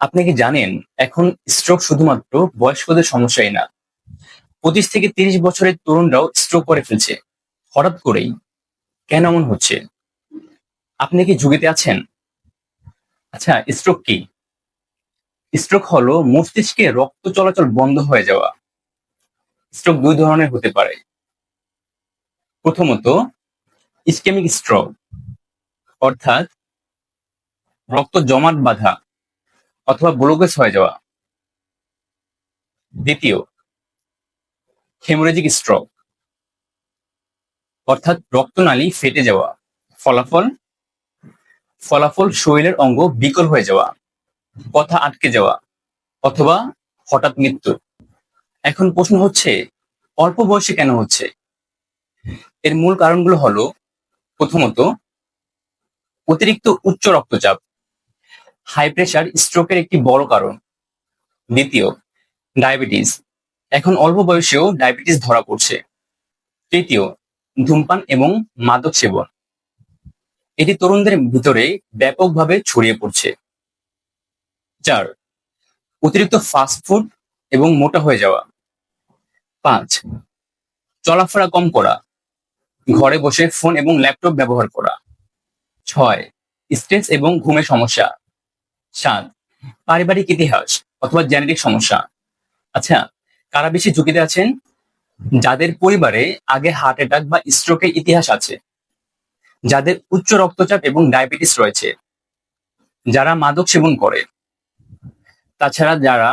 আপনি কি জানেন এখন স্ট্রোক শুধুমাত্র বয়স্কদের সমস্যাই না, 25 থেকে 30 বছরের তরুণরাও স্ট্রোক করে ফেলছে হঠাৎ করেই। কেন এমন হচ্ছে? আপনি কি ঝুঁকিতে আছেন? আচ্ছা, স্ট্রোক কি? স্ট্রোক হলো মস্তিষ্কে রক্ত চলাচল বন্ধ হয়ে যাওয়া। স্ট্রোক দুই ধরনের হতে পারে। প্রথমত, ইসকেমিক স্ট্রোক, অর্থাৎ রক্ত জমাট বাঁধা অথবা ব্লকেজ হয়ে যাওয়া। দ্বিতীয়, হেমোরেজিক স্ট্রোক, অর্থাৎ রক্তনালী ফেটে যাওয়া। ফলাফল ফলাফল শরীরের অঙ্গ বিকল হয়ে যাওয়া, কথা আটকে যাওয়া অথবা হঠাৎ মৃত্যু। এখন প্রশ্ন হচ্ছে, অল্প বয়সে কেন হচ্ছে? এর মূল কারণগুলো হলো, প্রথমত, অতিরিক্ত উচ্চ রক্তচাপ, হাই প্রেশার স্ট্রোকের একটি বড় কারণ। দ্বিতীয়, ডায়াবেটিস, এখন অল্প বয়সেও ডায়াবেটিস ধরা পড়ছে। তৃতীয়, ধূমপান এবং মাদক সেবন, এটি তরুণদের ভিতরে ব্যাপকভাবে ছড়িয়ে পড়ছে। 4, অতিরিক্ত ফাস্ট ফুড এবং মোটা হয়ে যাওয়া। 5, চলাফেরা কম করা, ঘরে বসে ফোন এবং ল্যাপটপ ব্যবহার করা। 6, স্ট্রেস এবং ঘুমের সমস্যা। 7, পারিবারিক ইতিহাস অথবা জেনেটিক সমস্যা। আচ্ছা, কারা বেশি ঝুঁকিতে আছেন? যাদের পরিবারে আগে হার্ট অ্যাটাক বা স্ট্রোকের ইতিহাস আছে, যাদের উচ্চ রক্তচাপ এবং ডায়াবেটিস রয়েছে, যারা মাদক সেবন করে, তাছাড়া যারা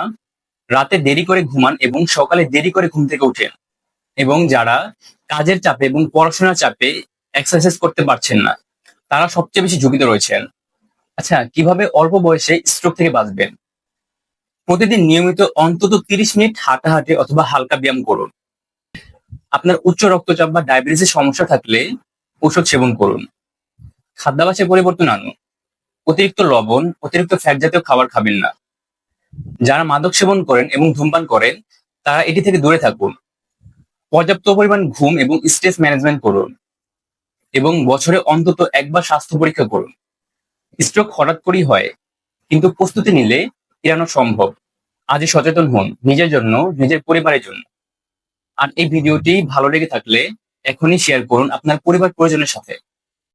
রাতে দেরি করে ঘুমান এবং সকালে দেরি করে ঘুম থেকে ওঠেন, এবং যারা কাজের চাপে এবং পড়াশোনার চাপে এক্সারসাইজ করতে পারছেন না, তারা সবচেয়ে বেশি ঝুঁকিতে রয়েছেন। আচ্ছা, কিভাবে অল্প বয়সে স্ট্রোক থেকে বাঁচবেন? প্রতিদিন নিয়মিত অন্তত 30 মিনিট হাঁটাহাঁটি অথবা হালকা ব্যায়াম করুন। আপনার উচ্চ রক্তচাপ বা ডায়াবেটিসের সমস্যা থাকলে ওষুধ সেবন করুন। খাদ্যাভ্যাসে পরিবর্তন আনুন। অতিরিক্ত লবণ, অতিরিক্ত ফ্যাট জাতীয় খাবার খাবেন না। যারা মাদক সেবন করেন এবং ধূমপান করেন, তারা এটি থেকে দূরে থাকুন। পর্যাপ্ত পরিমাণ ঘুম এবং স্ট্রেস ম্যানেজমেন্ট করুন, এবং বছরে অন্তত একবার স্বাস্থ্য পরীক্ষা করুন। স্ট্রোক হঠাৎ করেই হয়, কিন্তু প্রস্তুতি নিলে এড়ানো সম্ভব। আজই সচেতন হন, নিজের জন্য, নিজের পরিবারের জন্য। আর এই ভিডিওটি ভালো লেগে থাকলে এখনই শেয়ার করুন আপনার পরিবার পরিজনের সাথে।